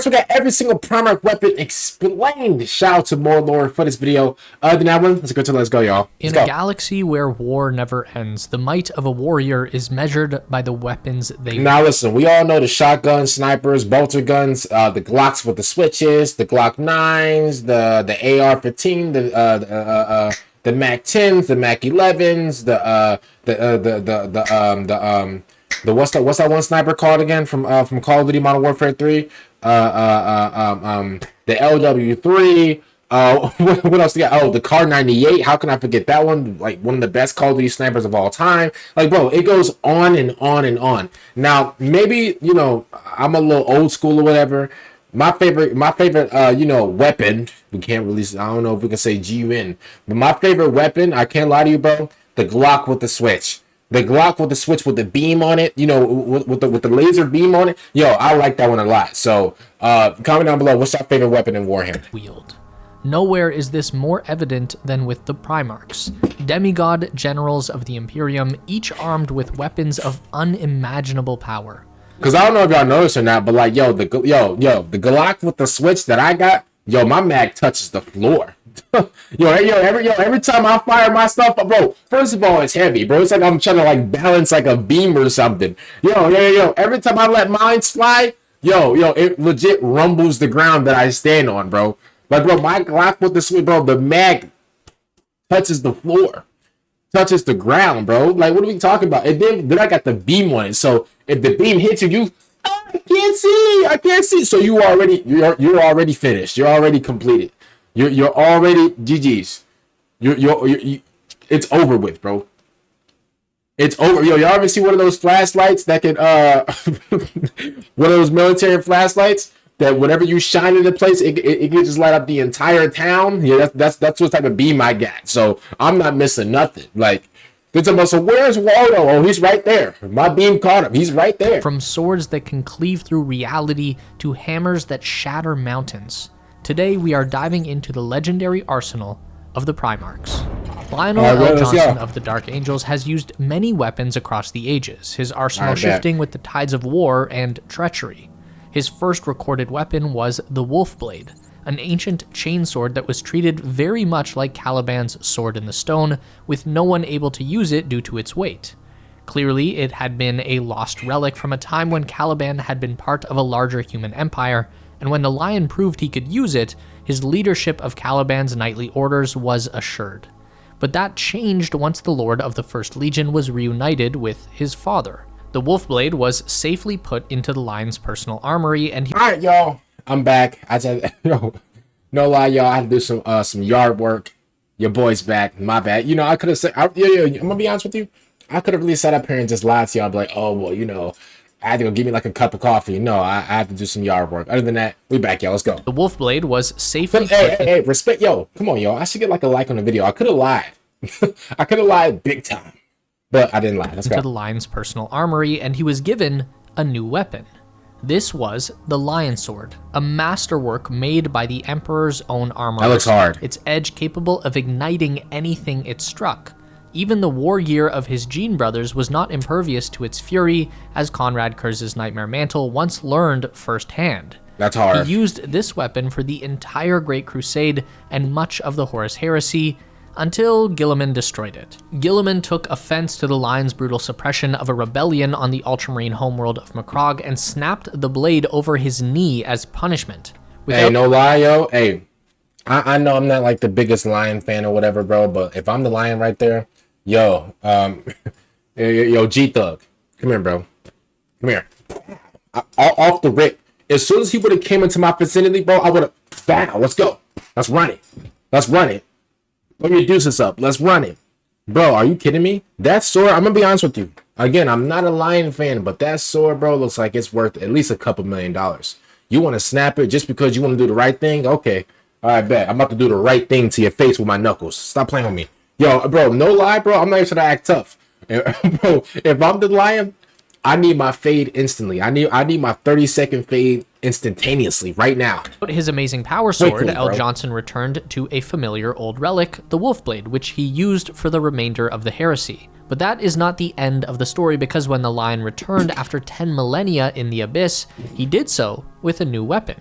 we got every single Primarch weapon explained. Shout out to more lore for this video. Other than that one, let's go, y'all. In a galaxy where war never ends, the might of a warrior is measured by the weapons they Now listen, we all know the shotguns, snipers, bolter guns, the Glocks with the switches, the Glock 9s, the AR-15, the Mac 10s, the Mac 11s, the what's that one sniper called again from Call of Duty Modern Warfare 3? The LW3. What else do you got? Oh, the Car 98. How can I forget that one? Like one of the best Call of Duty snipers of all time. Like, bro, it goes on and on and on. Now, maybe, you know, I'm a little old school or whatever. My favorite, you know, weapon. We can't release. I don't know if we can say GUN, but my favorite weapon. I can't lie to you, bro. The Glock with the switch. The Glock with the switch with the beam on it, you know, with the laser beam on it. Yo, I like that one a lot. So, comment down below. What's your favorite weapon in Warhammer? Wield. Nowhere is this more evident than with the Primarchs, demigod generals of the Imperium, each armed with weapons of unimaginable power. Cause I don't know if y'all noticed or not, but like, the Glock with the switch that I got, my mag touches the floor. Every time I fire my stuff, bro, first of all, it's heavy, bro. It's like I'm trying to like balance like a beam or something. Every time I let mine fly, it legit rumbles the ground that I stand on, bro. Like, bro, my Glock with the switch, bro, the mag touches the floor, touches the ground, bro. Like, what are we talking about? And then I got the beam on it, so if the beam hits you, I can't see. So you're already finished. You're already completed. You're already GG's. It's over with, bro. It's over. Y'all ever see one of those flashlights that can one of those military flashlights that whenever you shine into place, it can just light up the entire town? Yeah, that's what type of beam I got. So I'm not missing nothing. Like, so where's Waldo? Oh, he's right there. My beam caught him. He's right there. From swords that can cleave through reality to hammers that shatter mountains. Today, we are diving into the legendary arsenal of the Primarchs. Lionel L. Johnson of the Dark Angels has used many weapons across the ages, his arsenal shifting with the tides of war and treachery. His first recorded weapon was the Wolfblade, an ancient chainsword that was treated very much like Caliban's Sword in the Stone, with no one able to use it due to its weight. Clearly, it had been a lost relic from a time when Caliban had been part of a larger human empire, and when the Lion proved he could use it, his leadership of Caliban's knightly orders was assured. But that changed once the Lord of the First Legion was reunited with his father. The Wolfblade was safely put into the Lion's personal armory, and Alright, y'all, I'm back. I just, no lie, y'all, I had to do some yard work. Your boy's back, my bad. I could have said, I'm gonna be honest with you, I could have really sat up here and just lied to y'all, be like, oh, well, I had to go give me like a cup of coffee. No, I had to do some yard work. Other than that, we back, y'all. Let's go. The Wolfblade was safely Hey, respect, yo. Come on, y'all. I should get like a like on the video. I could have lied. I could have lied big time. But I didn't lie. Let's go. To the Lion's personal armory, and he was given a new weapon. This was the Lion Sword, a masterwork made by the Emperor's own armor. That looks hard. Its edge capable of igniting anything it struck. Even the war gear of his Gene brothers was not impervious to its fury, as Conrad Kurz's Nightmare Mantle once learned firsthand. That's hard. He used this weapon for the entire Great Crusade and much of the Horus Heresy, until Guilliman destroyed it. Guilliman took offense to the Lion's brutal suppression of a rebellion on the ultramarine homeworld of Macrogge and snapped the blade over his knee as punishment. Hey, no lie, yo. Hey, I know I'm not like the biggest Lion fan or whatever, bro, but if I'm the Lion right there, yo, G-Thug, come here, bro. Come here. Off the rip. As soon as he would have came into my vicinity, bro, I would have, bam, let's go. Let's run it. Let's run it. Put your deuces up. Let's run it. Bro, are you kidding me? That sword, I'm going to be honest with you. Again, I'm not a Lion fan, but that sword, bro, looks like it's worth at least a couple $1 million. You want to snap it just because you want to do the right thing? Okay. All right, bet. I'm about to do the right thing to your face with my knuckles. Stop playing with me. Yo, bro, no lie, bro. I'm not even trying to act tough. Bro, if I'm the Lion, I need my fade instantly. I need my 30-second fade instantaneously right now. His amazing power sword, L. Johnson returned to a familiar old relic, the Wolfblade, which he used for the remainder of the heresy. But that is not the end of the story, because when the Lion returned after 10 millennia in the Abyss, he did so with a new weapon.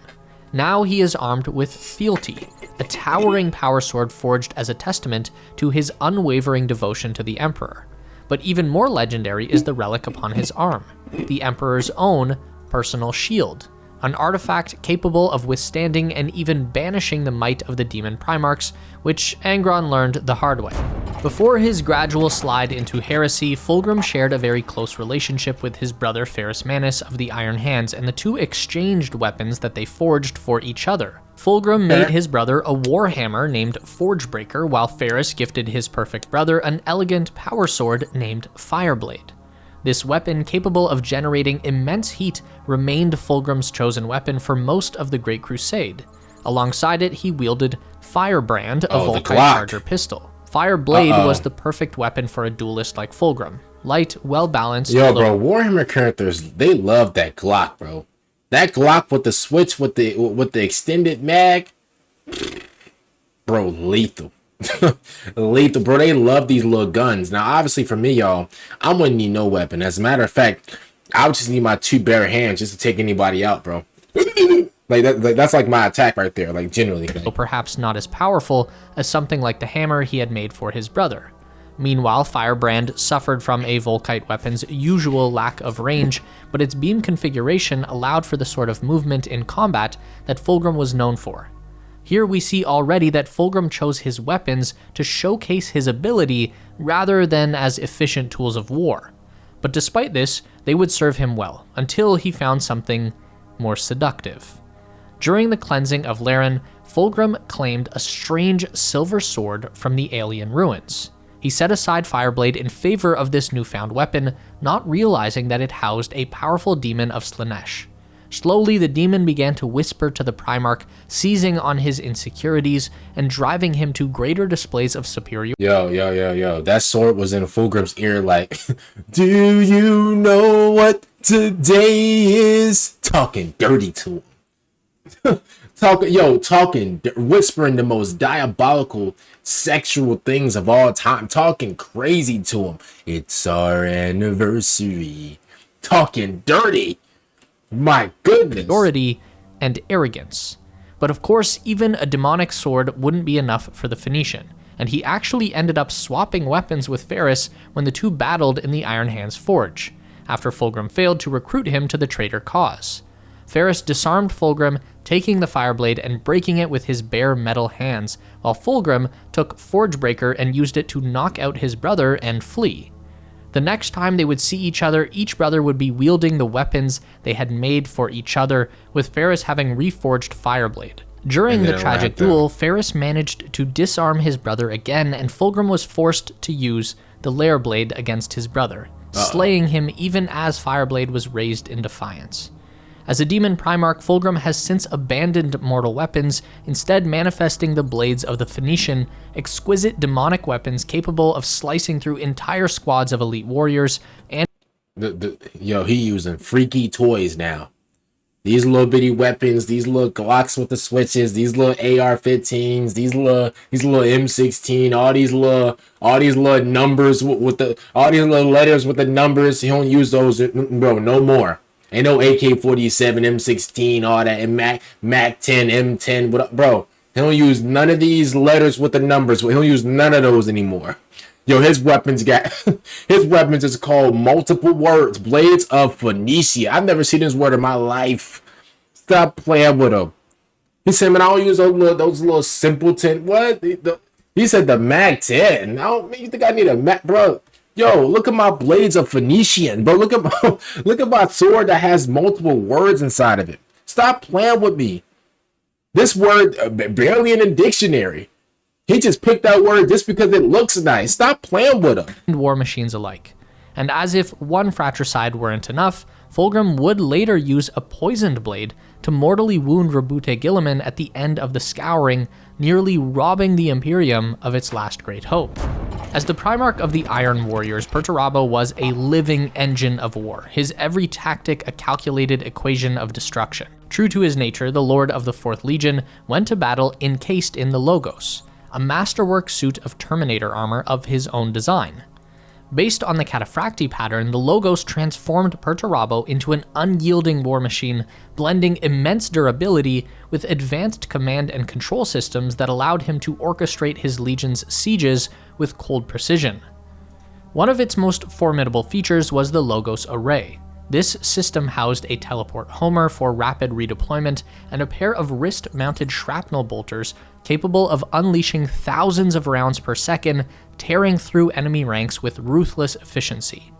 Now he is armed with Fealty, a towering power sword forged as a testament to his unwavering devotion to the Emperor. But even more legendary is the relic upon his arm, the Emperor's own personal shield, an artifact capable of withstanding and even banishing the might of the demon Primarchs, which Angron learned the hard way. Before his gradual slide into heresy, Fulgrim shared a very close relationship with his brother Ferrus Manus of the Iron Hands, and the two exchanged weapons that they forged for each other. Fulgrim made his brother a warhammer named Forgebreaker, while Ferrus gifted his perfect brother an elegant power sword named Fireblade. This weapon, capable of generating immense heat, remained Fulgrim's chosen weapon for most of the Great Crusade. Alongside it, he wielded Firebrand, a Volkite Charger pistol. Fireblade was the perfect weapon for a duelist like Fulgrim. Light, well-balanced. Yo, bro, Warhammer characters, they love that Glock, bro. That Glock with the switch, with the extended mag, bro, lethal. Lethal, bro. They love these little guns. Now, obviously, for me, y'all, I wouldn't need no weapon. As a matter of fact, I would just need my two bare hands just to take anybody out, bro. That's like my attack right there, like generally. Though perhaps not as powerful as something like the hammer he had made for his brother. Meanwhile, Firebrand suffered from a Volkite weapon's usual lack of range, but its beam configuration allowed for the sort of movement in combat that Fulgrim was known for. Here we see already that Fulgrim chose his weapons to showcase his ability rather than as efficient tools of war. But despite this, they would serve him well, until he found something more seductive. During the cleansing of Laren, Fulgrim claimed a strange silver sword from the alien ruins. He set aside Fireblade in favor of this newfound weapon, not realizing that it housed a powerful demon of Slaanesh. Slowly, the demon began to whisper to the Primarch, seizing on his insecurities and driving him to greater displays of superiority. Yo. That sword was in Fulgrim's ear like, do you know what today is? Talking dirty to him. Whispering the most diabolical sexual things of all time. Talking crazy to him. It's our anniversary. Talking dirty. My goodness. Authority and arrogance. But of course, even a demonic sword wouldn't be enough for the Phoenician, and he actually ended up swapping weapons with Ferrus when the two battled in the Iron Hands Forge, after Fulgrim failed to recruit him to the traitor cause. Ferrus disarmed Fulgrim, taking the Fireblade and breaking it with his bare metal hands, while Fulgrim took Forgebreaker and used it to knock out his brother and flee. The next time they would see each other, each brother would be wielding the weapons they had made for each other, with Ferrus having reforged Fireblade. During the tragic duel, Ferrus managed to disarm his brother again, and Fulgrim was forced to use the Lair Blade against his brother, slaying him even as Fireblade was raised in defiance. As a demon Primarch, Fulgrim has since abandoned mortal weapons, instead manifesting the blades of the Phoenician, exquisite demonic weapons capable of slicing through entire squads of elite warriors, and he using freaky toys now. These little bitty weapons, these little Glocks with the switches, these little AR-15s, these little M16, all these little numbers with all these little letters with the numbers. He don't use those, bro, no more. Ain't no AK-47, M16, all that, and Mac 10, M10, bro. He don't use none of these letters with the numbers. He don't use none of those anymore. Yo, his weapons is called multiple words, Blades of Phoenicia. I've never seen this word in my life. Stop playing with him. He said, man, I don't use those little simpleton. What? He said the Mac 10. You think I need a Mac, bro? Yo, look at my Blades of Phoenician, bro. Look at my sword that has multiple words inside of it. Stop playing with me. This word barely in a dictionary. He just picked that word just because it looks nice. Stop playing with him. And war machines alike. And as if one fratricide weren't enough, Fulgrim would later use a poisoned blade to mortally wound Rabute Gilliman at the end of the Scouring, nearly robbing the Imperium of its last great hope. As the Primarch of the Iron Warriors, Perturabo was a living engine of war, his every tactic a calculated equation of destruction. True to his nature, the Lord of the 4th Legion went to battle encased in the Logos, a masterwork suit of Terminator armor of his own design. Based on the Cataphractii pattern, the Logos transformed Perturabo into an unyielding war machine, blending immense durability with advanced command and control systems that allowed him to orchestrate his legion's sieges with cold precision. One of its most formidable features was the Logos Array. This system housed a teleport homer for rapid redeployment and a pair of wrist-mounted shrapnel bolters capable of unleashing thousands of rounds per second, tearing through enemy ranks with ruthless efficiency.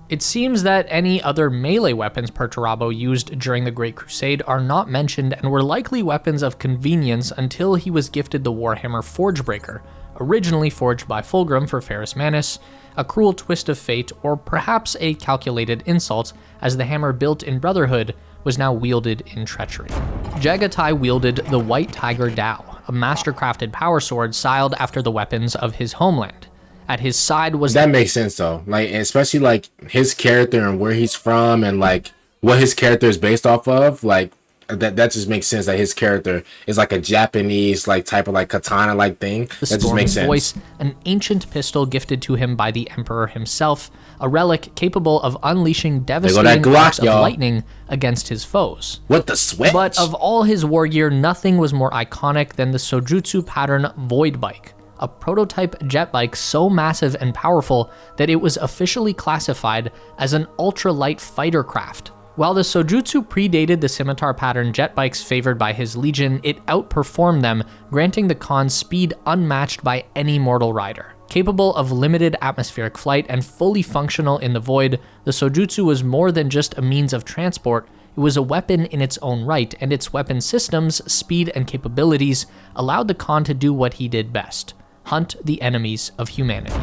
It seems that any other melee weapons Perturabo used during the Great Crusade are not mentioned and were likely weapons of convenience until he was gifted the warhammer Forgebreaker, originally forged by Fulgrim for Ferrus Manus, a cruel twist of fate, or perhaps a calculated insult, as the hammer built in Brotherhood was now wielded in treachery. Jaghatai wielded the White Tiger Dao, a master-crafted power sword styled after the weapons of his homeland. At his side was... That makes sense, though. Like, especially, like, his character and where he's from and, like, what his character is based off of, like, that just makes sense that his character is like a Japanese like type of like katana like thing. That just makes sense. Voice, an ancient pistol gifted to him by the Emperor himself, a relic capable of unleashing devastating arcs of lightning against his foes. What the switch? But of all his war gear, nothing was more iconic than the Sojutsu pattern Void Bike, a prototype jet bike so massive and powerful that it was officially classified as an ultralight fighter craft. While the Sojutsu predated the scimitar pattern jet bikes favored by his legion, it outperformed them, granting the Khan speed unmatched by any mortal rider. Capable of limited atmospheric flight and fully functional in the void, the Sojutsu was more than just a means of transport. It was a weapon in its own right, and its weapon systems, speed, and capabilities allowed the Khan to do what he did best: hunt the enemies of humanity.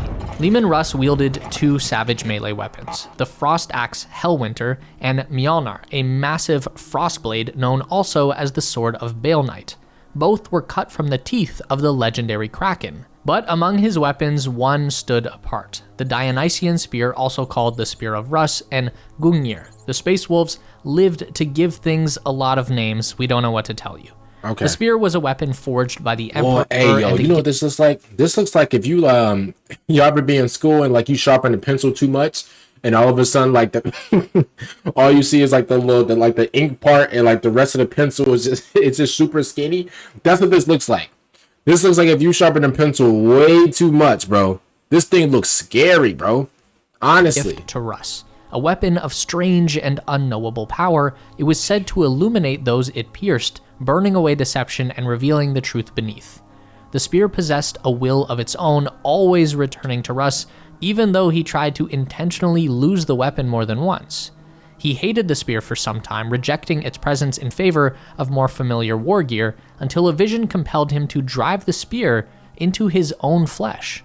Leman Russ wielded two savage melee weapons, the Frost Axe Hellwinter and Mjolnir, a massive frost blade known also as the Sword of Bale Knight. Both were cut from the teeth of the legendary Kraken. But among his weapons, one stood apart: the Dionysian Spear, also called the Spear of Russ, and Gungnir. The Space Wolves lived to give things a lot of names. We don't know what to tell you. Okay. The spear was a weapon forged by the Emperor. Hey, yo, you know what this looks like? This looks like if you you ever be in school and like you sharpen the pencil too much, and all of a sudden like the all you see is like the ink part, and like the rest of the pencil is just super skinny. That's what this looks like. This looks like if you sharpen the pencil way too much, bro. This thing looks scary, bro. Honestly. Gift to Russ. A weapon of strange and unknowable power, it was said to illuminate those it pierced, burning away deception and revealing the truth beneath. The spear possessed a will of its own, always returning to Russ, even though he tried to intentionally lose the weapon more than once. He hated the spear for some time, rejecting its presence in favor of more familiar war gear, until a vision compelled him to drive the spear into his own flesh.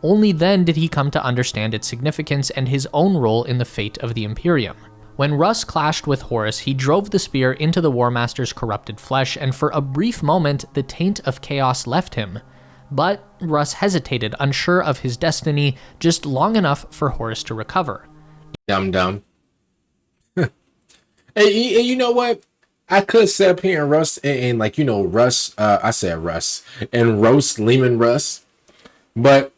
Only then did he come to understand its significance and his own role in the fate of the Imperium. When Russ clashed with Horus, he drove the spear into the War Master's corrupted flesh, and for a brief moment, the taint of chaos left him. But Russ hesitated, unsure of his destiny, just long enough for Horus to recover. Dumb. Hey, you know what? I could sit up here and Russ and like, you know, Russ, I said Russ, and roast Leman Russ, but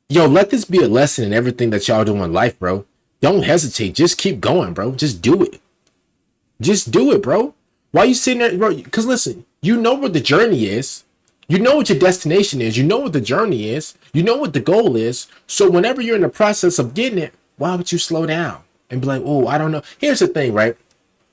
yo, let this be a lesson in everything that y'all do in life, bro. Don't hesitate. Just keep going, bro. Just do it. Just do it, bro. Why you sitting there, bro? Because listen, you know what the journey is. You know what your destination is. You know what the journey is. You know what the goal is. So whenever you're in the process of getting it, why would you slow down and be like, oh, I don't know. Here's the thing, right?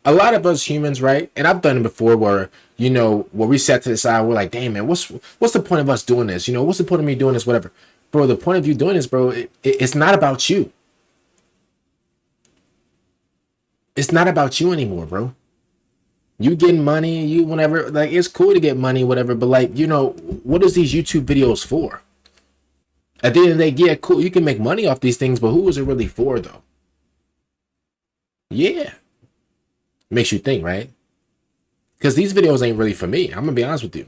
A lot of us humans, right? And I've done it before where, you know, where we sat to the side, we're like, damn, man, what's the point of us doing this? You know, what's the point of me doing this? Whatever. Bro, the point of you doing this, bro, it's not about you. It's not about you anymore, bro. You getting money, you whatever, like it's cool to get money, whatever, but like, you know, what is these YouTube videos for? At the end of the day, yeah, cool, you can make money off these things, but who is it really for though? Yeah. Makes you think, right? Because these videos ain't really for me. I'm gonna be honest with you.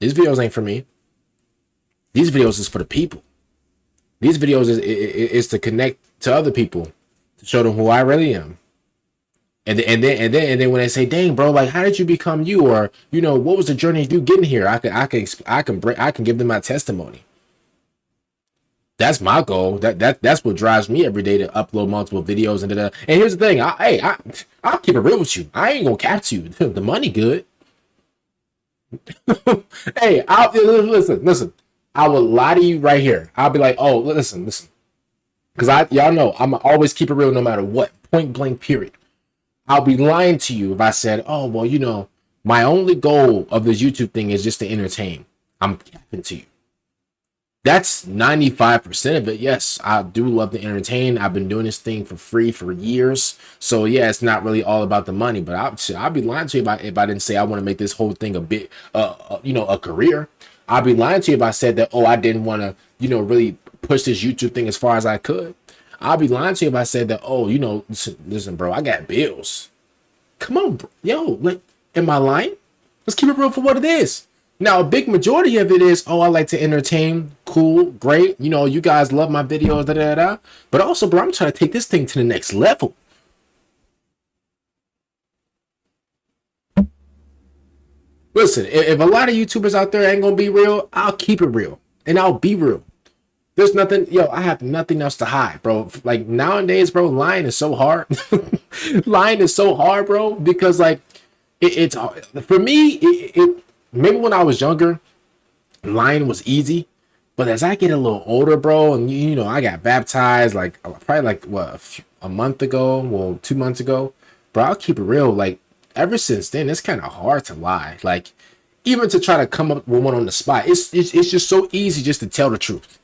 These videos ain't for me. These videos is for the people. These videos is to connect to other people, to show them who I really am. And then when they say, "Dang, bro, like, how did you become you?" Or, you know, what was the journey of you getting here? I can give them my testimony. That's my goal. That's what drives me every day to upload multiple videos and da. And here's the thing, I'll keep it real with you. I ain't gonna cap to you. The money good. Hey, listen. I will lie to you right here. I'll be like, oh, listen, because y'all know I'm always keep it real no matter what. Point blank. Period. I'll be lying to you if I said, oh, well, you know, my only goal of this YouTube thing is just to entertain. I'm capping to you. That's 95% of it. Yes, I do love to entertain. I've been doing this thing for free for years. So yeah, it's not really all about the money, but I'd be lying to you if I didn't say I want to make this whole thing a bit, a career. I'd be lying to you if I said that, oh, I didn't want to, really push this YouTube thing as far as I could. I'd be lying to you if I said that, oh, listen, bro, I got bills. Come on, bro. Yo, like, am I lying? Let's keep it real for what it is. Now, a big majority of it is, oh, I like to entertain. Cool, great. You guys love my videos, da. But also, bro, I'm trying to take this thing to the next level. Listen, if a lot of YouTubers out there ain't gonna be real, I'll keep it real. And I'll be real. There's nothing, I have nothing else to hide, bro. Like, nowadays, bro, lying is so hard. Lying is so hard, bro, because, like, it's for me, maybe when I was younger, lying was easy, but as I get a little older, bro, and I got baptized a month ago, well, 2 months ago, bro. I'll keep it real. Like, ever since then, it's kind of hard to lie. Like, even to try to come up with one on the spot, it's just so easy just to tell the truth,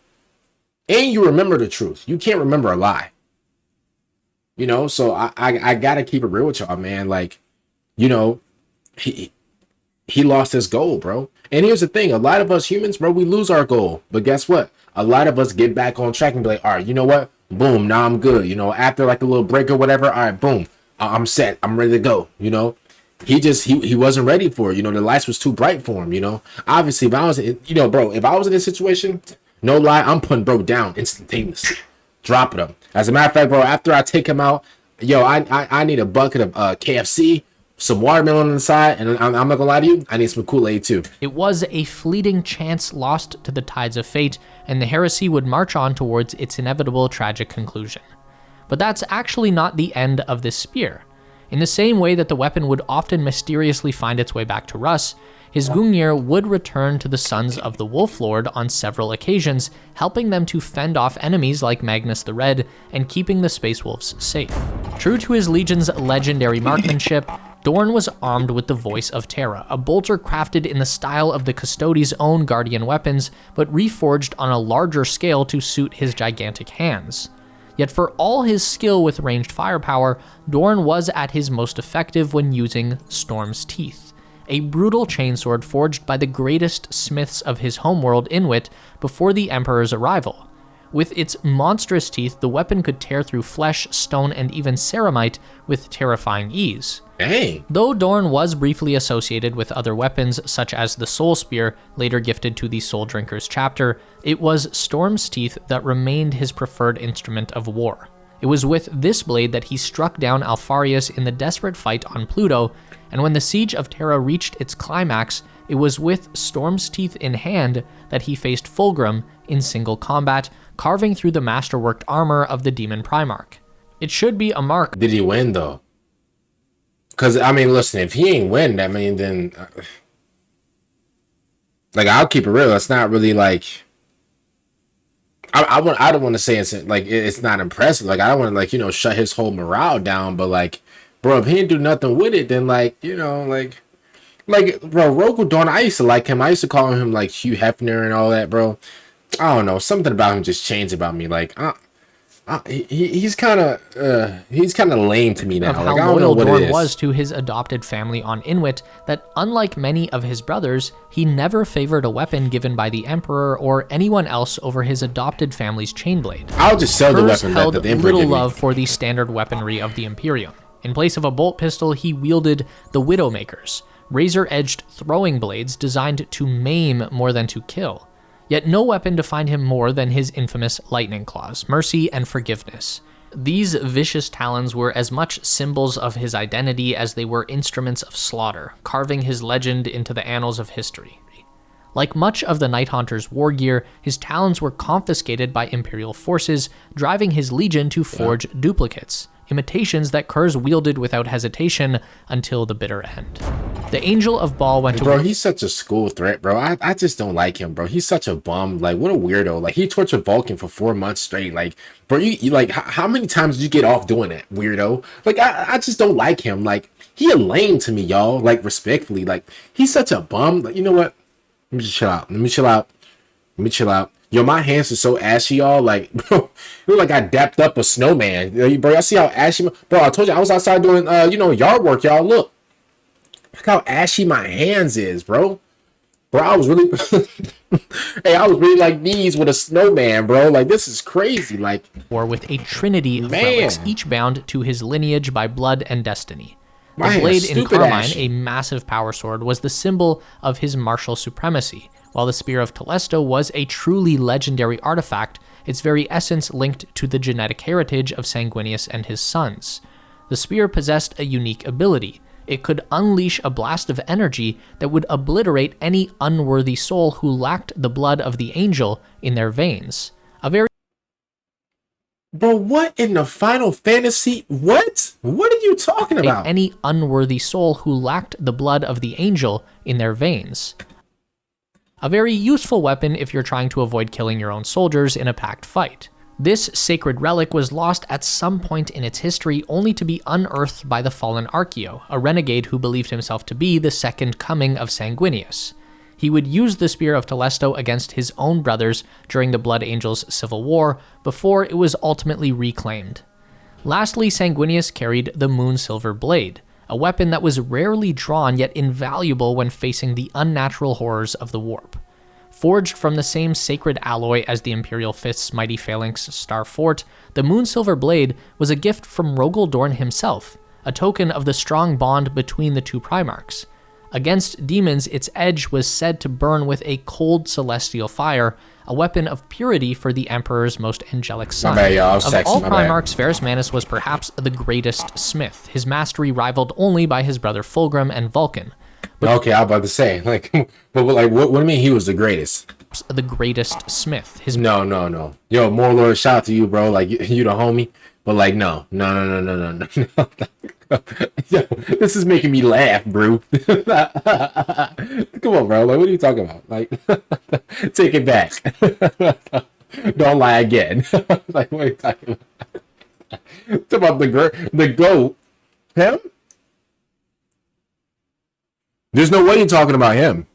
and you remember the truth. You can't remember a lie. So I gotta keep it real with y'all, man. Like, he lost his goal, bro. And here's the thing. A lot of us humans, bro, we lose our goal. But guess what? A lot of us get back on track and be like, all right, you know what? Boom, now I'm good. After like a little break or whatever, all right, boom, I'm set. I'm ready to go. He wasn't ready for it. The lights was too bright for him, Obviously, if I was, if I was in this situation, no lie, I'm putting bro down instantaneously. Dropping him. As a matter of fact, bro, after I take him out, I need a bucket of KFC, some watermelon on the side, and I'm not gonna lie to you, I need some Kool-Aid too. It was a fleeting chance lost to the tides of fate, and the heresy would march on towards its inevitable tragic conclusion. But that's actually not the end of this spear. In the same way that the weapon would often mysteriously find its way back to Russ, his Gungnir would return to the sons of the Wolf Lord on several occasions, helping them to fend off enemies like Magnus the Red and keeping the Space Wolves safe. True to his legion's legendary marksmanship, Dorn was armed with the Voice of Terra, a bolter crafted in the style of the Custodes' own Guardian weapons, but reforged on a larger scale to suit his gigantic hands. Yet for all his skill with ranged firepower, Dorn was at his most effective when using Storm's Teeth, a brutal chainsword forged by the greatest smiths of his homeworld, Inuit, before the Emperor's arrival. With its monstrous teeth, the weapon could tear through flesh, stone, and even ceramite with terrifying ease. Dang. Though Dorn was briefly associated with other weapons, such as the Soul Spear, later gifted to the Soul Drinkers chapter, it was Storm's Teeth that remained his preferred instrument of war. It was with this blade that he struck down Alpharius in the desperate fight on Pluto, and when the Siege of Terra reached its climax, it was with Storm's Teeth in hand that he faced Fulgrim in single combat, carving through the masterworked armor of the Demon Primarch. It should be a mark. Did he win, though? Because, listen, if he ain't win, then... I'll keep it real. It's not really, like... I don't want to say it's not impressive. I don't want to, shut his whole morale down. But, bro, if he didn't do nothing with it, then, bro, Rogue Dawn, I used to like him. I used to call him, Hugh Hefner and all that, bro. I don't know. Something about him just changed about me. He's kind of lame to me now. Of how I don't know loyal what Dorn it is. was to his adopted family on Inuit, that unlike many of his brothers, he never favored a weapon given by the Emperor or anyone else over his adopted family's chainblade. I'll just sell the Hers weapon held that the Emperor little gave me. love for the standard weaponry of the Imperium. In place of a bolt pistol, he wielded the Widowmakers, razor-edged throwing blades designed to maim more than to kill. Yet no weapon defined him more than his infamous lightning claws, mercy and forgiveness. These vicious talons were as much symbols of his identity as they were instruments of slaughter, carving his legend into the annals of history. Like much of the Night Haunter's war gear, his talons were confiscated by Imperial forces, driving his legion to forge duplicates, imitations that Kurz wielded without hesitation until the bitter end. The Angel of Baal went to... Bro, he's such a school threat, bro. I just don't like him, bro. He's such a bum. Like, what a weirdo. Like, he tortured Vulcan for 4 months straight. Like, bro, you like, how many times did you get off doing that, weirdo? Like, I just don't like him. Like, he a lame to me, y'all. Like, respectfully. Like, he's such a bum. Like, you know what? Let me just chill out. Let me chill out. Yo, my hands are so ashy, y'all. Like, bro, it look like I dapped up a snowman. Bro, y'all see how ashy... Bro, I told you, I was outside doing, yard work, y'all. Look how ashy my hands is, bro. Bro, I was really... Hey, I was really like these with a snowman, bro. Like, this is crazy. Like... War with a trinity of relics, each bound to his lineage by blood and destiny. The blade in Carmine, a massive power sword, was the symbol of his martial supremacy, while the Spear of Telesto was a truly legendary artifact, its very essence linked to the genetic heritage of Sanguinius and his sons. The spear possessed a unique ability. It could unleash a blast of energy that would obliterate any unworthy soul who lacked the blood of the angel in their veins. Bro, what in the Final Fantasy? What? What are you talking about? Any unworthy soul who lacked the blood of the angel in their veins. A very useful weapon if you're trying to avoid killing your own soldiers in a packed fight. This sacred relic was lost at some point in its history only to be unearthed by the fallen Archeo, a renegade who believed himself to be the second coming of Sanguinius. He would use the Spear of Telesto against his own brothers during the Blood Angels' civil war before it was ultimately reclaimed. Lastly, Sanguinius carried the Moonsilver Blade, a weapon that was rarely drawn yet invaluable when facing the unnatural horrors of the warp. Forged from the same sacred alloy as the Imperial Fist's mighty phalanx Star Fort, the Moonsilver Blade was a gift from Rogel Dorn himself, a token of the strong bond between the two Primarchs. Against demons, its edge was said to burn with a cold celestial fire, a weapon of purity for the Emperor's most angelic son. Of all Primarchs, Ferrus Manus was perhaps the greatest smith, his mastery rivaled only by his brother Fulgrim and Vulcan. But okay, I was about to say, like, but like, what do you mean he was the greatest? The greatest smith. No. Yo, more Lord, shout out to you, bro. Like, you the homie. But like, no. Yo, this is making me laugh, bro. Come on, bro. Like, what are you talking about? Like, take it back. Don't lie again. Like, what are you talking about? Talk about the GOAT. Him? There's no way you're talking about him.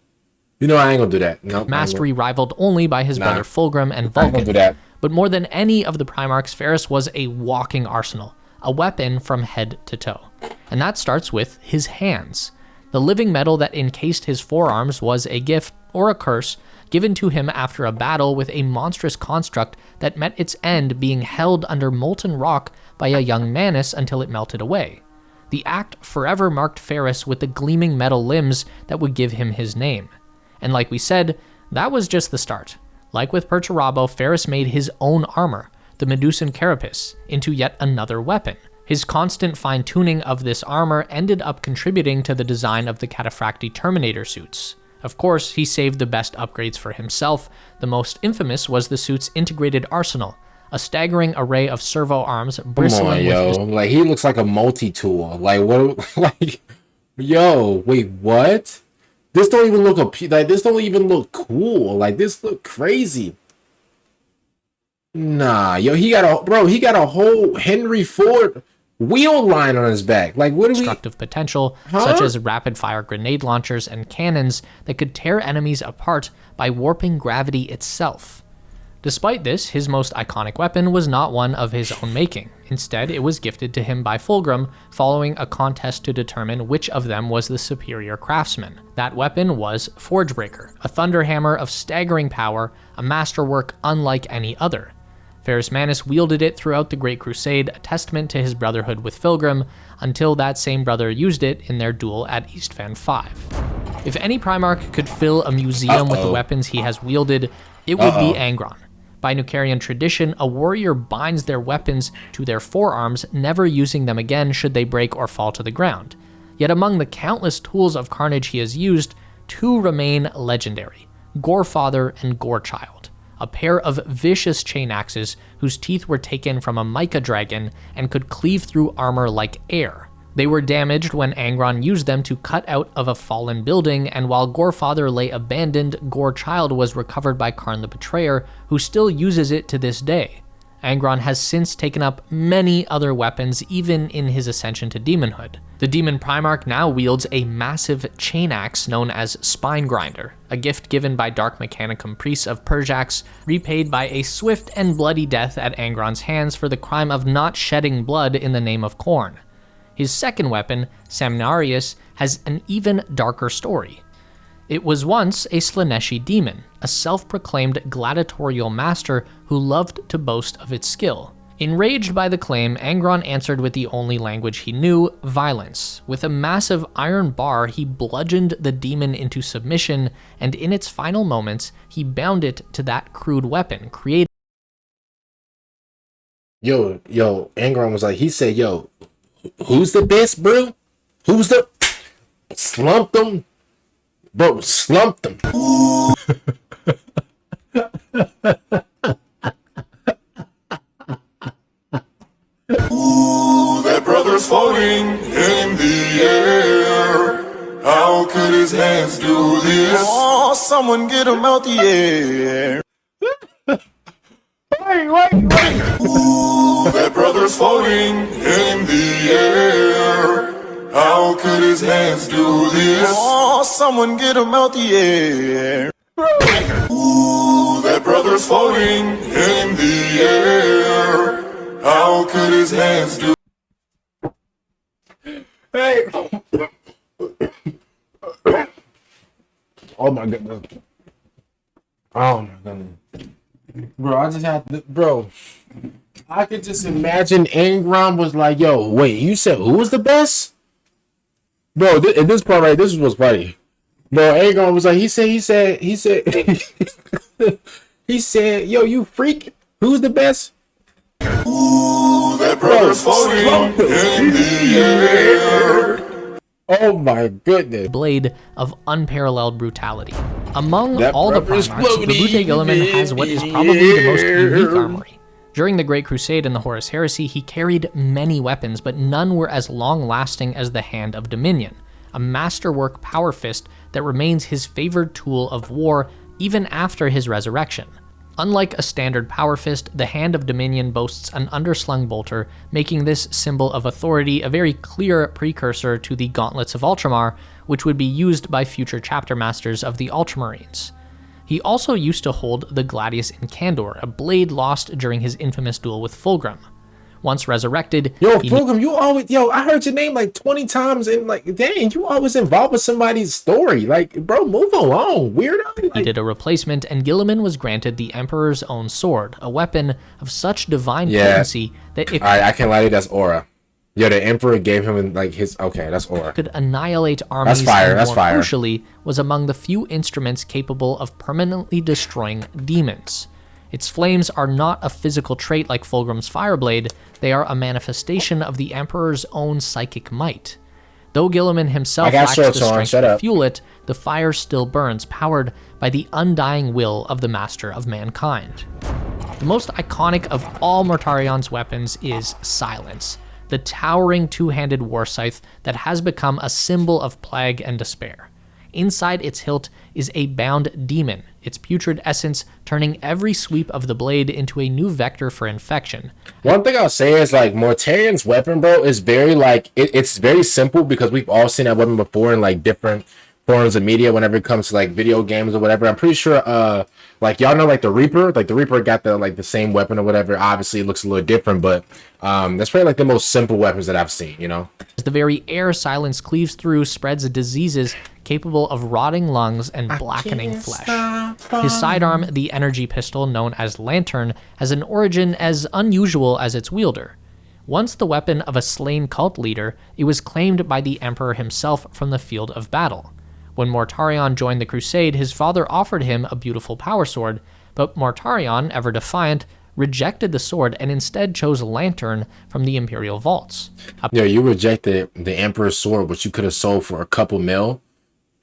You know I ain't gonna do that. No. Mastery rivaled only by his brother Fulgrim and Vulcan. I ain't gonna do that. But more than any of the Primarchs, Ferrus was a walking arsenal, a weapon from head to toe. And that starts with his hands. The living metal that encased his forearms was a gift, or a curse, given to him after a battle with a monstrous construct that met its end being held under molten rock by a young Manus until it melted away. The act forever marked Ferrus with the gleaming metal limbs that would give him his name. And like we said, that was just the start. Like with Perturabo, Ferrus made his own armor, the Medusan Carapace, into yet another weapon. His constant fine-tuning of this armor ended up contributing to the design of the Cataphractii Terminator suits. Of course, he saved the best upgrades for himself. The most infamous was the suit's integrated arsenal, a staggering array of servo arms bristling with... Like, he looks like a multi-tool. Like, what? Like, yo, wait, what? This don't even look this don't even look cool. Like, this look crazy. Nah, yo, he got a whole Henry Ford wheel line on his back. Like, what do we... Destructive potential, such as rapid-fire grenade launchers and cannons that could tear enemies apart by warping gravity itself. Despite this, his most iconic weapon was not one of his own making. Instead, it was gifted to him by Fulgrim following a contest to determine which of them was the superior craftsman. That weapon was Forgebreaker, a thunderhammer of staggering power, a masterwork unlike any other. Ferrus Manus wielded it throughout the Great Crusade, a testament to his brotherhood with Fulgrim, until that same brother used it in their duel at Eastfen 5. If any Primarch could fill a museum with the weapons he has wielded, it would be Angron. By Nucarian tradition, a warrior binds their weapons to their forearms, never using them again should they break or fall to the ground. Yet among the countless tools of carnage he has used, two remain legendary: Gorefather and Gorechild, a pair of vicious chain axes whose teeth were taken from a mica dragon and could cleave through armor like air. They were damaged when Angron used them to cut out of a fallen building, and while Gorefather lay abandoned, Gorechild was recovered by Karn the Betrayer, who still uses it to this day. Angron has since taken up many other weapons, even in his ascension to demonhood. The Demon Primarch now wields a massive chain axe known as Spine Grinder, a gift given by Dark Mechanicum priests of Perjax, repaid by a swift and bloody death at Angron's hands for the crime of not shedding blood in the name of Khorne. His second weapon, Samnarius, has an even darker story. It was once a Slaaneshi demon, a self-proclaimed gladiatorial master who loved to boast of its skill. Enraged by the claim, Angron answered with the only language he knew, violence. With a massive iron bar, he bludgeoned the demon into submission, and in its final moments, he bound it to that crude weapon, created. Yo, Angron was like, he said, yo, who's the best, bro? Who's the... Slumped him. Bro, slumped him. Ooh, that brother's floating in the air. How could his hands do this? Oh, someone get him out the air. Wait. Ooh, that brother's floating in the air. How could his hands do this? Oh, someone get him out the air. Ooh, that brother's floating in the air. How could his hands do? Hey. Oh my goodness. Oh my goodness. Bro, I just had to, bro. I could just imagine Angron was like, yo, wait, you said who was the best? Bro, in this part right, this was funny. Bro, Angron was like, he said, he said, yo, you freak, who's the best? Ooh, that brother's floating in the air. Oh my goodness. Blade of unparalleled brutality. Among all the Primarchs, the Brute Guilliman has what is probably the most unique armory. During the Great Crusade and the Horus Heresy, he carried many weapons, but none were as long-lasting as the Hand of Dominion, a masterwork power fist that remains his favored tool of war even after his resurrection. Unlike a standard power fist, the Hand of Dominion boasts an underslung bolter, making this symbol of authority a very clear precursor to the Gauntlets of Ultramar, which would be used by future chapter masters of the Ultramarines. He also used to hold the Gladius Incandor, a blade lost during his infamous duel with Fulgrim. Once resurrected, Fulgrim, you always, I heard your name like 20 times, and like, dang, you always involved with somebody's story. Like, bro, move along, weirdo. He did a replacement, and Guilliman was granted the Emperor's own sword, a weapon of such divine potency that it I can't lie to you, that's aura. Yeah, the Emperor gave him like his, okay, that's aura. Could annihilate armies. That's fire, and more crucially, was among the few instruments capable of permanently destroying demons. Its flames are not a physical trait like Fulgrim's Fireblade, they are a manifestation of the Emperor's own psychic might. Though Guilliman himself lacks the strength to fuel it, the fire still burns, powered by the undying will of the Master of Mankind. The most iconic of all Mortarion's weapons is Silence, the towering two-handed war scythe that has become a symbol of plague and despair. Inside its hilt is a bound demon, its putrid essence turning every sweep of the blade into a new vector for infection. One thing I'll say is, like, Mortarion's weapon, bro, is very, like, it's very simple because we've all seen that weapon before in, like, different forms of media whenever it comes to, like, video games or whatever. I'm pretty sure, like, y'all know, like, the Reaper got the same weapon or whatever. Obviously, it looks a little different, but that's probably, like, the most simple weapons that I've seen, you know? As the very air Silence cleaves through, spreads diseases capable of rotting lungs and blackening flesh. His sidearm, the energy pistol known as Lantern, has an origin as unusual as its wielder. Once the weapon of a slain cult leader, it was claimed by the Emperor himself from the field of battle. When Mortarion joined the Crusade, his father offered him a beautiful power sword, but Mortarion, ever defiant, rejected the sword and instead chose Lantern from the Imperial vaults. Yeah, you rejected the Emperor's sword, which you could have sold for a couple mil.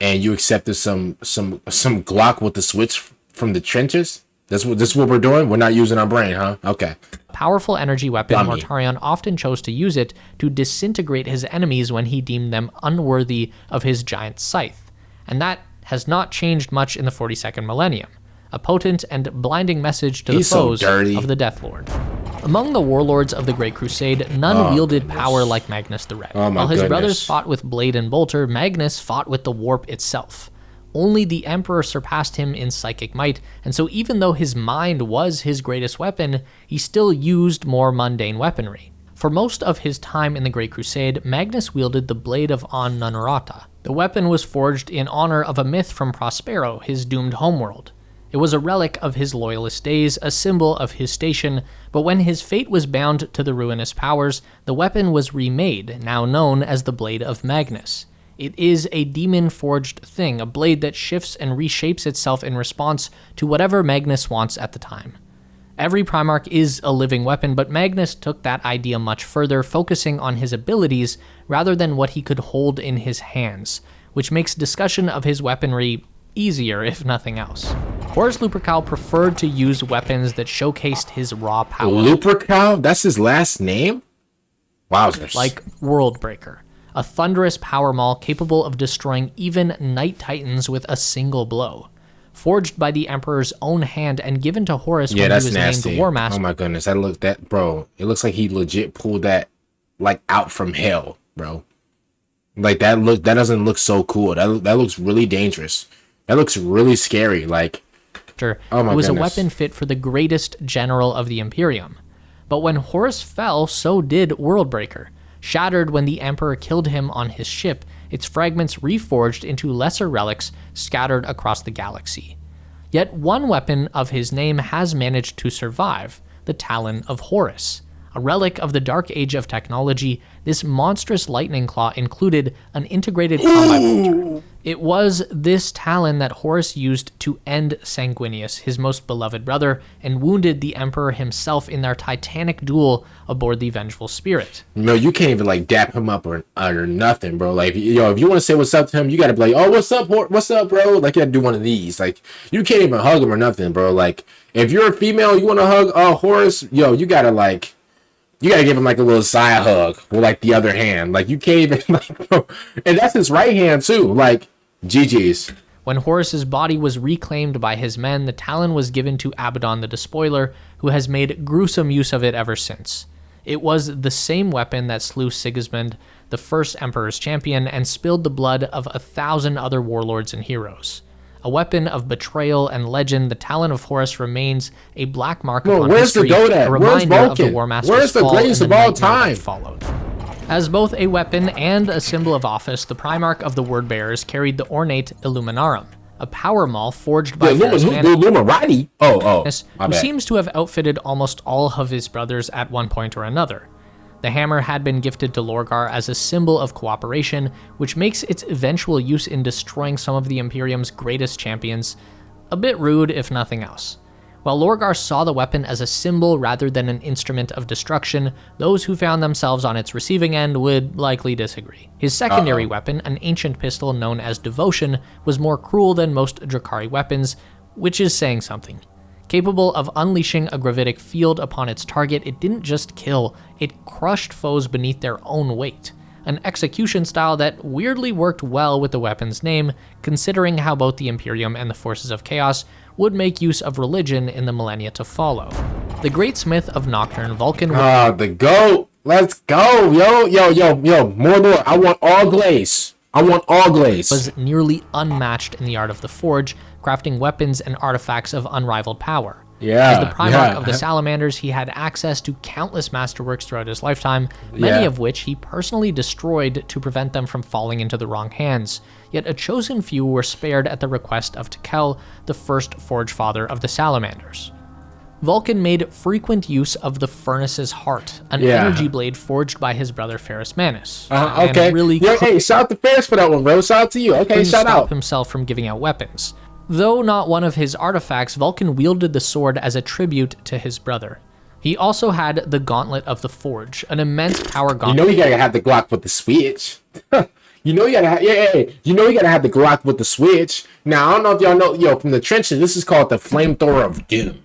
and you accepted some Glock with the switch from the trenches. This is what we're doing. We're not using our brain, huh? Okay. Powerful energy weapon, Dummy. Mortarion often chose to use it to disintegrate his enemies when he deemed them unworthy of his giant scythe. And that has not changed much in the 42nd millennium. A potent and blinding message to the foes of the Death Lord. Among the warlords of the Great Crusade, none wielded power like Magnus the Red. While his brothers fought with blade and bolter, Magnus fought with the warp itself. Only the Emperor surpassed him in psychic might, and so even though his mind was his greatest weapon, he still used more mundane weaponry. For most of his time in the Great Crusade, Magnus wielded the Blade of An Nunrata. The weapon was forged in honor of a myth from Prospero, his doomed homeworld. It was a relic of his loyalist days, a symbol of his station, but when his fate was bound to the ruinous powers, the weapon was remade, now known as the Blade of Magnus. It is a demon-forged thing, a blade that shifts and reshapes itself in response to whatever Magnus wants at the time. Every Primarch is a living weapon, but Magnus took that idea much further, focusing on his abilities rather than what he could hold in his hands, which makes discussion of his weaponry easier, if nothing else. Horus Lupercal preferred to use weapons that showcased his raw power. Lupercal? That's his last name? Wowzers. Like Worldbreaker, a thunderous power maul capable of destroying even Night Titans with a single blow. Forged by the Emperor's own hand and given to Horus when he was named War Master. Oh my goodness, bro, it looks like he legit pulled that, like, out from hell, bro. Like, that doesn't look so cool. That looks really dangerous. That looks really scary, like... Oh my it was goodness. A weapon fit for the greatest general of the Imperium. But when Horus fell, so did Worldbreaker. Shattered when the Emperor killed him on his ship, its fragments reforged into lesser relics scattered across the galaxy. Yet one weapon of his name has managed to survive, the Talon of Horus. A relic of the Dark Age of technology, this monstrous lightning claw included an integrated combat feature. It was this talon that Horus used to end Sanguinius, his most beloved brother, and wounded the Emperor himself in their titanic duel aboard the Vengeful Spirit. No, you can't even like dap him up or nothing, bro. Like, yo, if you want to say what's up to him, you gotta be like, oh, what's up, bro? Like, you gotta do one of these. Like, you can't even hug him or nothing, bro. Like, if you're a female, you want to hug Horus, yo, you gotta give him like a little side hug with like the other hand. Like, you can't even like, bro. And that's his right hand too. Like, GG's. When Horus's body was reclaimed by his men, the Talon was given to Abaddon the Despoiler, who has made gruesome use of it ever since. It was the same weapon that slew Sigismund, the first Emperor's champion, and spilled the blood of 1,000 other warlords and heroes. A weapon of betrayal and legend, the Talon of Horus remains a black mark upon history, a reminder of the War Master's fall and the nightmare that followed. As both a weapon and a symbol of office, the Primarch of the Wordbearers carried the ornate Illuminarum, a power maul forged by Illuminati, who seems to have outfitted almost all of his brothers at one point or another. The hammer had been gifted to Lorgar as a symbol of cooperation, which makes its eventual use in destroying some of the Imperium's greatest champions a bit rude, if nothing else. While Lorgar saw the weapon as a symbol rather than an instrument of destruction, those who found themselves on its receiving end would likely disagree. His secondary weapon, an ancient pistol known as Devotion, was more cruel than most Drakari weapons, which is saying something. Capable of unleashing a gravitic field upon its target, it didn't just kill, it crushed foes beneath their own weight. An execution style that weirdly worked well with the weapon's name, considering how both the Imperium and the Forces of Chaos would make use of religion in the millennia to follow. The great smith of Nocturne, Vulcan... the GOAT! Let's go! Yo, Mordor, I want all glaze. Was nearly unmatched in the art of the forge, crafting weapons and artifacts of unrivaled power. Yeah, as the Primarch of the Salamanders, he had access to countless masterworks throughout his lifetime, many of which he personally destroyed to prevent them from falling into the wrong hands. Yet a chosen few were spared at the request of Tekel, the first Forge Father of the Salamanders. Vulcan made frequent use of the Furnace's Heart, an energy blade forged by his brother Ferrus Manus. Okay. Hey, shout out to Ferrus for that one, bro. Shout out to you. Okay, shout out. Stop himself from giving out weapons. Though not one of his artifacts, Vulcan wielded the sword as a tribute to his brother. He also had the Gauntlet of the Forge, an immense power gauntlet. You know you gotta have the Glock with the switch. You know you gotta have, you know you gotta have the Glock with the switch. Now I don't know if y'all know, yo, from the trenches, this is called the flamethrower of doom.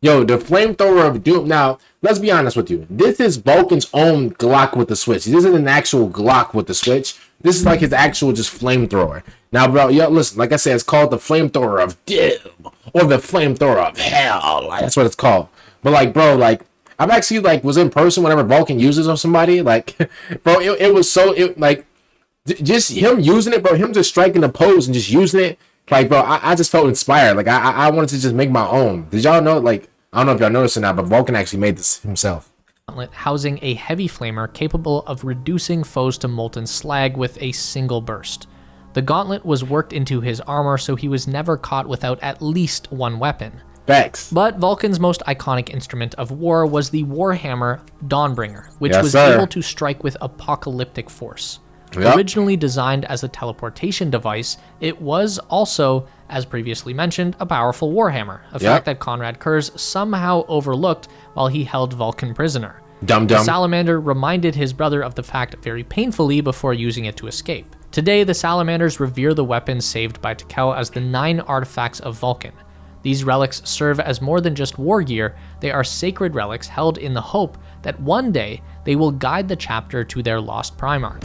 Yo, the flamethrower of doom. Now, let's be honest with you. This is Vulcan's own Glock with the switch. This isn't an actual Glock with the switch. This is like his actual just flamethrower. Now, bro, yo, listen, like I said, it's called the flamethrower of doom or the flamethrower of hell. Like, that's what it's called. But like, bro, like, I've actually like was in person whenever Vulcan uses on somebody. Like, bro, it was so like just him using it, bro. Him just striking the pose and just using it. Like, bro, I just felt inspired. Like, I wanted to just make my own. Did y'all know? Like, I don't know if y'all noticed or not, but Vulcan actually made this himself. Housing a heavy flamer capable of reducing foes to molten slag with a single burst. The gauntlet was worked into his armor, so he was never caught without at least one weapon. Facts. But Vulcan's most iconic instrument of war was the warhammer Dawnbringer, which was able to strike with apocalyptic force. Yep. Originally designed as a teleportation device, it was also, as previously mentioned, a powerful warhammer, a fact that Conrad Kurz somehow overlooked while he held Vulcan prisoner. The salamander reminded his brother of the fact very painfully before using it to escape. Today, the salamanders revere the weapons saved by Tekel as the 9 artifacts of Vulcan. These relics serve as more than just war gear, they are sacred relics held in the hope that one day they will guide the chapter to their lost Primarch.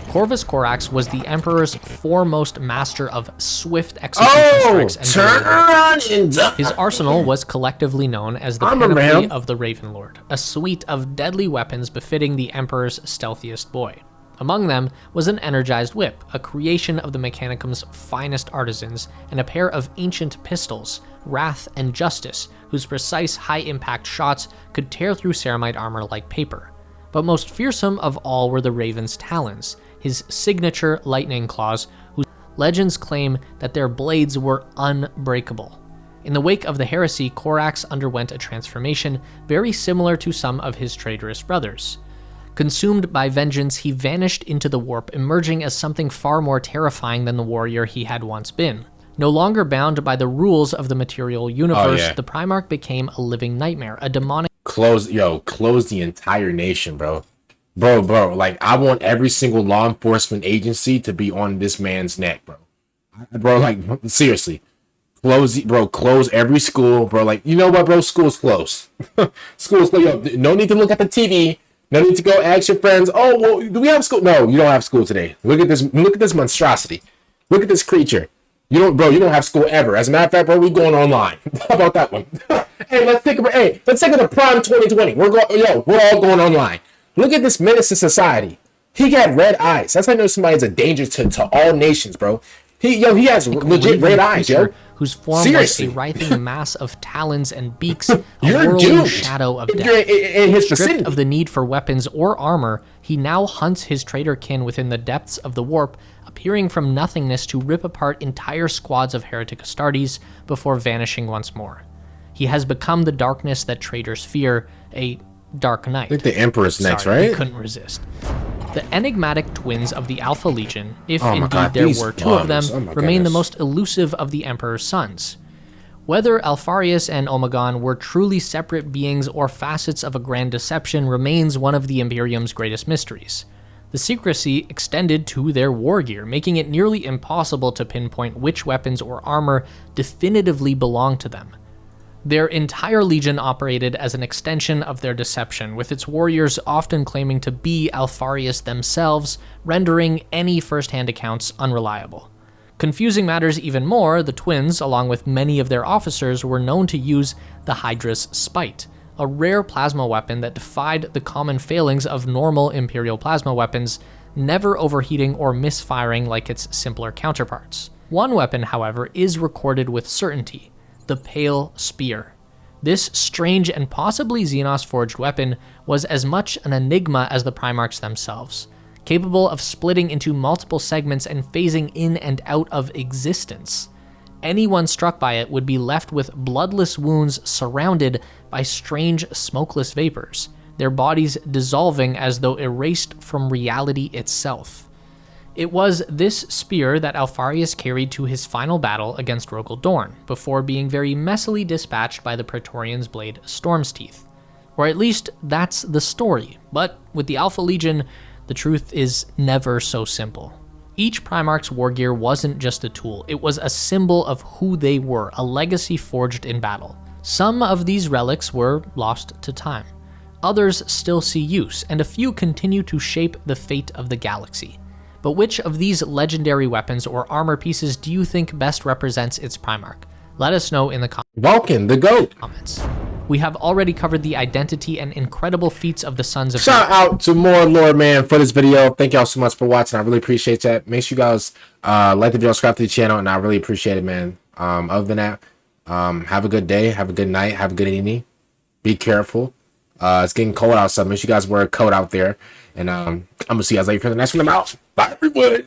Corvus Corax was the Emperor's foremost master of swift execution strikes and his arsenal was collectively known as the Panoply of the Ravenlord, a suite of deadly weapons befitting the Emperor's stealthiest boy. Among them was an energized whip, a creation of the Mechanicum's finest artisans, and a pair of ancient pistols, Wrath and Justice, whose precise high-impact shots could tear through ceramite armor like paper. But most fearsome of all were the Raven's talons, his signature lightning claws, whose legends claim that their blades were unbreakable. In the wake of the heresy, Corax underwent a transformation very similar to some of his traitorous brothers. Consumed by vengeance, he vanished into the warp, emerging as something far more terrifying than the warrior he had once been. No longer bound by the rules of the material universe, the Primarch became a living nightmare, a demonic... Close the entire nation, bro. Bro, like, I want every single law enforcement agency to be on this man's neck, bro. Bro, like, seriously. Close every school, bro. Like, you know what, bro? School's closed. School's closed. Yo, no need to look at the TV. No need to go ask your friends, oh, well, do we have school? No, you don't have school today. Look at this monstrosity. Look at this creature. You don't have school ever. As a matter of fact, bro, we going online. How about that one? let's take the Prime 2020. We're all going online. Look at this menace to society. He got red eyes. That's how I know somebody's a danger to all nations, bro. He has legit red eyes, yo. Whose form was a writhing mass of talons and beaks, a whirling shadow of death. Stripped of the need for weapons or armor, he now hunts his traitor kin within the depths of the warp, appearing from nothingness to rip apart entire squads of heretic Astartes before vanishing once more. He has become the darkness that traitors fear, a dark knight. I think the Emperor's next, right? He couldn't resist. The enigmatic twins of the Alpha Legion, if indeed there were 2 of them, remain the most elusive of the Emperor's sons. Whether Alpharius and Omegon were truly separate beings or facets of a grand deception remains one of the Imperium's greatest mysteries. The secrecy extended to their war gear, making it nearly impossible to pinpoint which weapons or armor definitively belonged to them. Their entire legion operated as an extension of their deception, with its warriors often claiming to be Alpharius themselves, rendering any first-hand accounts unreliable. Confusing matters even more, the twins, along with many of their officers, were known to use the Hydra's Spite, a rare plasma weapon that defied the common failings of normal Imperial plasma weapons, never overheating or misfiring like its simpler counterparts. One weapon, however, is recorded with certainty: the Pale Spear. This strange and possibly Xenos-forged weapon was as much an enigma as the Primarchs themselves, capable of splitting into multiple segments and phasing in and out of existence. Anyone struck by it would be left with bloodless wounds surrounded by strange smokeless vapors, their bodies dissolving as though erased from reality itself. It was this spear that Alpharius carried to his final battle against Rogel Dorn, before being very messily dispatched by the Praetorian's blade Storm's Teeth. Or at least, that's the story. But with the Alpha Legion, the truth is never so simple. Each Primarch's war gear wasn't just a tool, it was a symbol of who they were, a legacy forged in battle. Some of these relics were lost to time. Others still see use, and a few continue to shape the fate of the galaxy. But which of these legendary weapons or armor pieces do you think best represents its Primarch? Let us know in the Vulcan, the GOAT. comments. We have already covered the identity and incredible feats of the Sons of Shout out to more Lord Man for this video. Thank y'all so much for watching. I really appreciate that. Make sure you guys like the video, subscribe to the channel, and I really appreciate it, man. Other than that, have a good day, have a good night, have a good evening. Be careful. It's getting cold outside. Make sure you guys wear a coat out there. And I'm gonna see you guys later for the next one. I'm out. Bye, everyone.